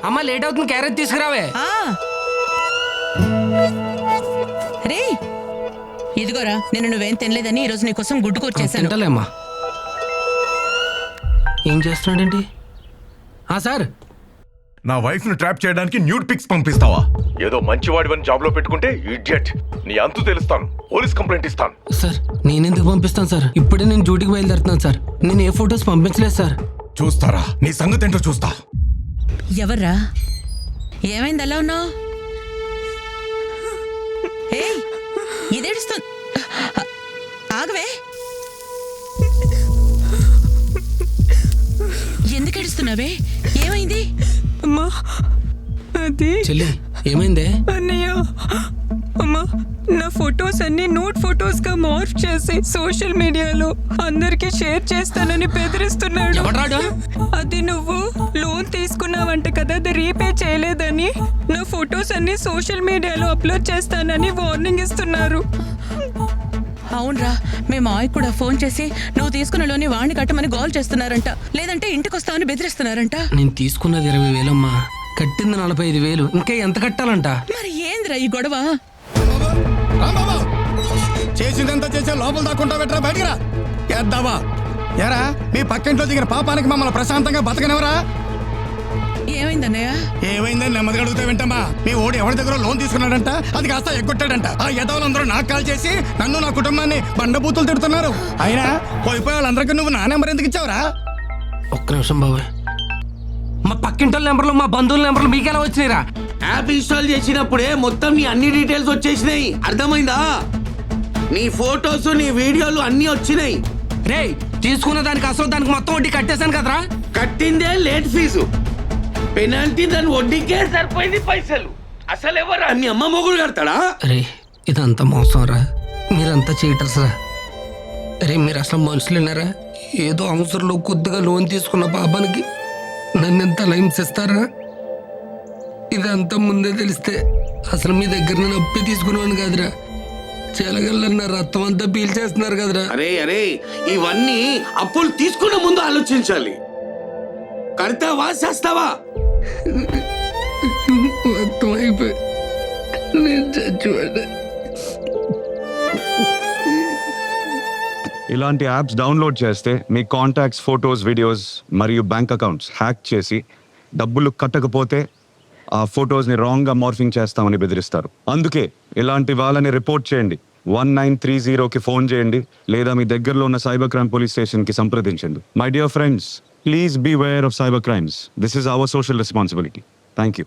అమ్మ లేట్ అవుతుంది, క్యారెట్ తీసుకురావే. రే ఇదిగోరా, నేను నువ్వేం తినలేదని ఈరోజు నీకోసం గుడ్డు కూర్చేసాను. తింటలేమ్మా. ఏం చేస్తున్నాడేంటి? సార్, నా వైఫ్ ను ట్రాప్ చేయడానికి న్యూడ్ పిక్స్ పంపిస్తావా? ఏదో మంచివాడివని జాబ్ లో పెట్టుకుంటే ఇడియట్. నీ అంతు తెలుస్తాను, పోలీస్ కంప్లైంట్ ఇస్తాను. సార్ నేనెందుకు పంపిస్తాను సార్? ఇప్పుడే నేను డ్యూటీకి బయలుదేరుతున్నాను సార్. నేను ఏ ఫొటోస్ పంపించలేదు సార్. చూస్తారా నీ సంగతి ఏంటో చూస్తా. ఎవర్రా? ఏమైంది అలా ఉన్నావు? ఇదేడుస్తుంది. ఆగవే, ఎందుకు ఏడుస్తున్నావే? ఏమైంది? అమ్మా అది చెల్లి, ఏమైందే? అన్నయ్య, అమ్మా నా ఫొటోస్ అన్ని నోట్ ఫొటోస్ గా మార్ఫ్ చేసి సోషల్ మీడియాలో అందరికి షేర్ చేస్తానని బెదిరిస్తున్నాడు. ఎవడ్రాడు? అది నువ్వు లోన్ తీసుకున్నావంట కదా, అది రీపే చేయలేదని నా ఫొటోస్ అన్ని సోషల్ మీడియాలో అప్లోడ్ చేస్తానని వార్నింగ్ ఇస్తున్నారు. అవునరా, మేము మాయ కూడా ఫోన్ చేసి నువ్వు తీసుకున్న లోని వాణ్ణి కట్టమని గోల్ చేస్తున్నారంట, లేదంటే ఇంటికి వస్తామని బెదిరిస్తున్నారంట. నేను తీసుకున్నది 20,000 అమ్మా, కట్టింది 45,000. ఇంకా ఎంత కట్టాలంట? మరి ఏంద్రా ఈ గొడవ? చేసిందంతా చేసే లోపల దాక్కుంటా పెట్టరా, బయటికి రా. చేద్దావా ఎరా? మీ పక్కింట్లో దిగిన పాపానికి మమ్మల్ని ప్రశాంతంగా బతకనివరా? ఏమైందన్నయ్య? ఏమైందని నెమ్మదిగా అడుగుతా వింటమ్మా. మీ ఓడి ఎవరి దగ్గర లోన్ తీసుకున్నాడంట, అది కాస్త ఎగ్గొట్టాడంట. ఆ యదవులందరూ నాకు కాల్ చేసి నన్ను నా కుటుంబాన్ని బండబూతులు తిడుతున్నారు. అయినా పోయిపోయి వాళ్ళందరికీ నువ్వు నా నెంబర్ ఎందుకు ఇచ్చావురా? ఒక్క నిమిషం బాబాయ్. మా పక్కింటోళ్ళ నెంబర్లు, మా బంధువుల నెంబర్లు మీకెలా వచ్చినాయిరా? యాప్ ఇన్స్టాల్ చేసినప్పుడే మొత్తం నీ అన్ని డీటెయిల్స్ వచ్చేసినాయి, అర్థమైందా? నీ ఫోటోస్, నీ వీడియోలు అన్ని వచ్చినాయి. రే, తీసుకున్న దానికి అసలు దానికి మొత్తం వడ్డీ కట్టేశాను కదరా. కట్టిందే లేట్ ఫీజు, పెనాల్టీ దాని వడ్డీకే సరిపోయింది పైసలు. అసలు ఎవరు మీ అమ్మ మొగుడు కడతాడా? రే, ఇదంతా మోసం రా, మీరంతా చీటర్స్ రా. రే, మీరు అసలు మనుషులేనారా? ఏదో అవసరంలో కొద్దిగా లోన్ తీసుకున్న పాపానికి నన్ను ఎంత లైన్స్ ఇస్తారా? ఇదంతా ముందే తెలిస్తే అసలు మీ దగ్గర నేను అప్పే తీసుకునేవాడిని కాదురా. చెలగల్లన్న రక్తం అంతా పీల్చేస్తున్నారు కదరా. అరే అరే, ఇవన్నీ అప్పులు తీసుకున్న ముందు ఆలోచించాలి. కడతావా చేస్తావా? మొత్తం అయిపోయి నేను చచ్చిపోయా. ఇలాంటి యాప్స్ డౌన్లోడ్ చేస్తే మీ కాంటాక్ట్స్, ఫొటోస్, వీడియోస్ మరియు బ్యాంక్ అకౌంట్స్ హ్యాక్ చేసి డబ్బులు కట్టకపోతే ఆ ఫొటోస్ని రాంగ్గా మార్ఫింగ్ చేస్తామని బెదిరిస్తారు. అందుకే ఇలాంటి వాళ్ళని రిపోర్ట్ చేయండి. 1930కి ఫోన్ చేయండి, లేదా మీ దగ్గరలో ఉన్న సైబర్ క్రైమ్ పోలీస్ స్టేషన్కి సంప్రదించండి. My dear friends, please be aware of cyber crimes. This is our social responsibility. Thank you.